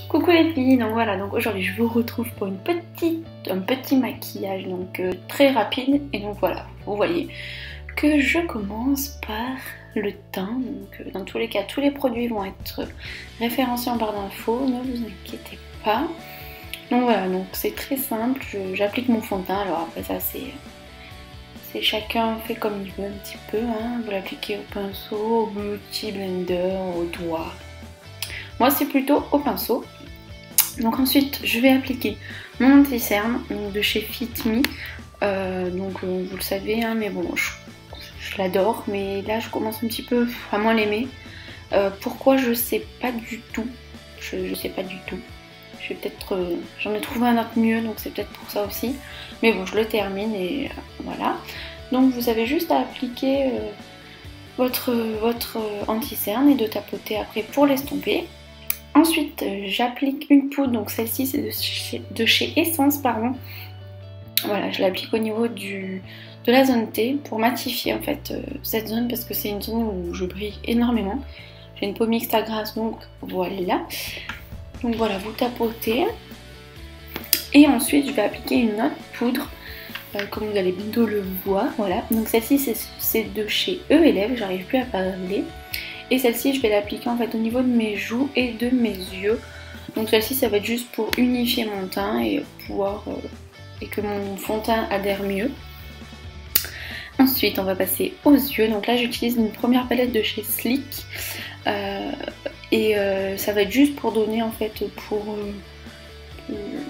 Coucou les filles, donc voilà, donc aujourd'hui je vous retrouve pour un petit maquillage donc très rapide. Et donc voilà, vous voyez que je commence par le teint. Donc dans tous les cas, tous les produits vont être référencés en barre d'infos, ne vous inquiétez pas. Donc voilà, donc c'est très simple, j'applique mon fond de teint. Alors après ça c'est chacun fait comme il veut un petit peu, hein. Vous l'appliquez au pinceau, au beauty blender, au doigt. Moi c'est plutôt au pinceau. Donc ensuite je vais appliquer mon anti-cerne de chez Fit Me. Vous le savez, hein, mais bon je l'adore, mais là je commence un petit peu à moins l'aimer. Pourquoi, je sais pas du tout. Je sais pas du tout. Je vais peut-être j'en ai trouvé un autre mieux, donc c'est peut-être pour ça aussi. Mais bon, je le termine et voilà. Donc vous avez juste à appliquer votre anti-cerne et de tapoter après pour l'estomper. Ensuite, j'applique une poudre, donc celle-ci c'est de chez Essence, pardon. Voilà, je l'applique au niveau de la zone T pour matifier en fait cette zone, parce que c'est une zone où je brille énormément. J'ai une peau mixte à grasse, donc voilà. Donc voilà, vous tapotez. Et ensuite, je vais appliquer une autre poudre, comme vous allez bientôt le voir. Voilà, donc celle-ci c'est de chez E-Élève, j'arrive plus à parler. Et celle-ci, je vais l'appliquer en fait au niveau de mes joues et de mes yeux. Donc celle-ci, ça va être juste pour unifier mon teint et et que mon fond de teint adhère mieux. Ensuite, on va passer aux yeux. Donc là, j'utilise une première palette de chez Sleek. Ça va être juste pour donner en fait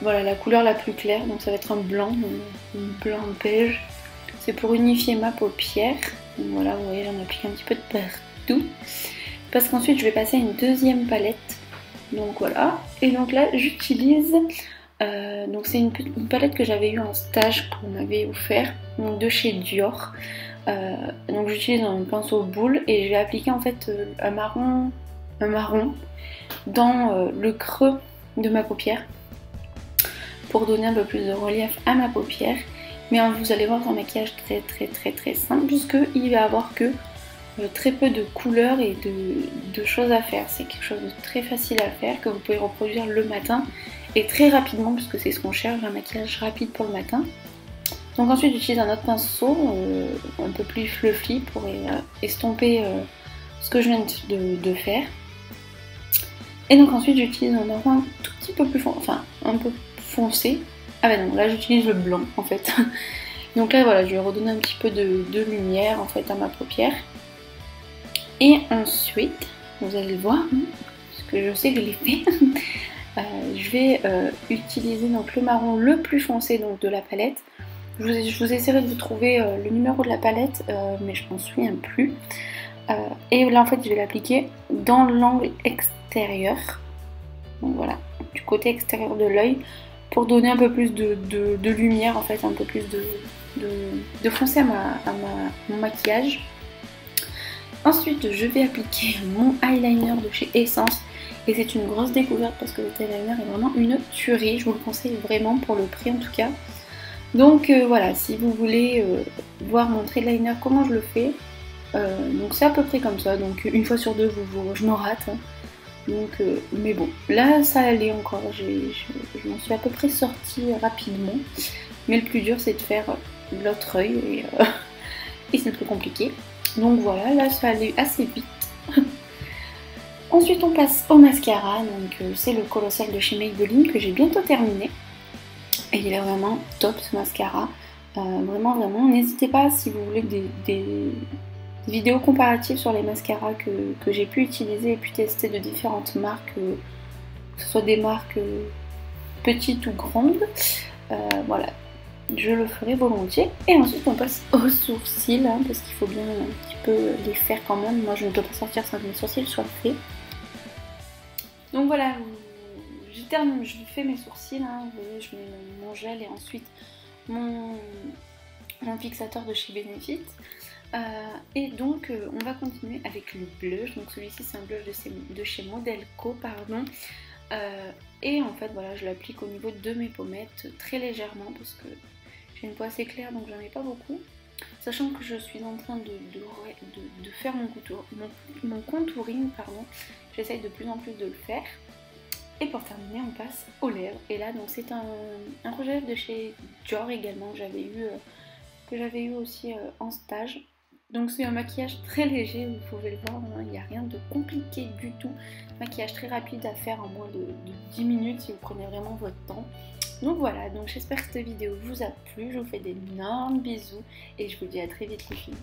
voilà, la couleur la plus claire. Donc ça va être un blanc beige. C'est pour unifier ma paupière. Donc voilà, vous voyez, j'en applique un petit peu de partout. Parce qu'ensuite je vais passer à une deuxième palette. Donc voilà. Et donc là j'utilise donc c'est une palette que j'avais eu en stage qu'on m'avait offert, donc de chez Dior. Donc j'utilise un pinceau boule et je vais appliquer en fait un marron dans le creux de ma paupière pour donner un peu plus de relief à ma paupière. Mais vous allez voir, c'est un maquillage très simple, puisqu'il va avoir que très peu de couleurs et de choses à faire. C'est quelque chose de très facile à faire, que vous pouvez reproduire le matin et très rapidement, puisque c'est ce qu'on cherche, un maquillage rapide pour le matin. Donc ensuite j'utilise un autre pinceau un peu plus fluffy pour estomper ce que je viens de faire. Et donc ensuite j'utilise un marron un tout petit peu plus foncé, enfin un peu foncé. Ah ben non, là j'utilise le blanc en fait. Donc là voilà, je vais redonner un petit peu de lumière en fait à ma paupière. Et ensuite, vous allez le voir, parce que je sais que je l'ai fait, je vais utiliser donc le marron le plus foncé donc de la palette. Je vous essaierai de vous trouver le numéro de la palette, mais je m'en souviens plus. Et là en fait je vais l'appliquer dans l'angle extérieur, donc voilà, du côté extérieur de l'œil, pour donner un peu plus de lumière en fait, un peu plus de foncé à mon maquillage. Ensuite je vais appliquer mon eyeliner de chez Essence, et c'est une grosse découverte parce que cet eyeliner est vraiment une tuerie, je vous le conseille vraiment pour le prix en tout cas. Donc voilà, si vous voulez voir mon trait de liner, comment je le fais, donc c'est à peu près comme ça, donc une fois sur deux je me rate, hein. Donc, mais bon, là ça allait encore, je m'en suis à peu près sortie rapidement, mais le plus dur c'est de faire l'autre œil et c'est plus compliqué. Donc voilà, là ça allait assez vite. Ensuite on passe au mascara, donc c'est le Colossal de chez Maybelline que j'ai bientôt terminé. Et il est vraiment top ce mascara, vraiment, n'hésitez pas si vous voulez des vidéos comparatives sur les mascaras que j'ai pu utiliser et pu tester de différentes marques, que ce soit des marques petites ou grandes, voilà, je le ferai volontiers. Et ensuite on passe aux sourcils, hein, parce qu'il faut bien un petit peu les faire quand même, moi je ne peux pas sortir sans que mes sourcils soient faits. Donc voilà, je fais mes sourcils, hein, vous voyez, je mets mon gel et ensuite mon fixateur de chez Benefit. Et donc on va continuer avec le blush. Donc celui-ci c'est un blush de chez Modelco, pardon. Et en fait voilà, je l'applique au niveau de mes pommettes très légèrement parce que j'ai une peau assez claire, donc j'en ai pas beaucoup. Sachant que je suis en train de faire mon contouring, pardon. J'essaye de plus en plus de le faire. Et pour terminer, on passe aux lèvres. Et là, donc c'est un rouge à lèvres de chez Dior également que j'avais eu aussi en stage. Donc c'est un maquillage très léger, vous pouvez le voir, hein, il n'y a rien de compliqué du tout. Maquillage très rapide à faire en moins de 10 minutes si vous prenez vraiment votre temps. Donc voilà, donc j'espère que cette vidéo vous a plu, je vous fais d'énormes bisous et je vous dis à très vite les filles.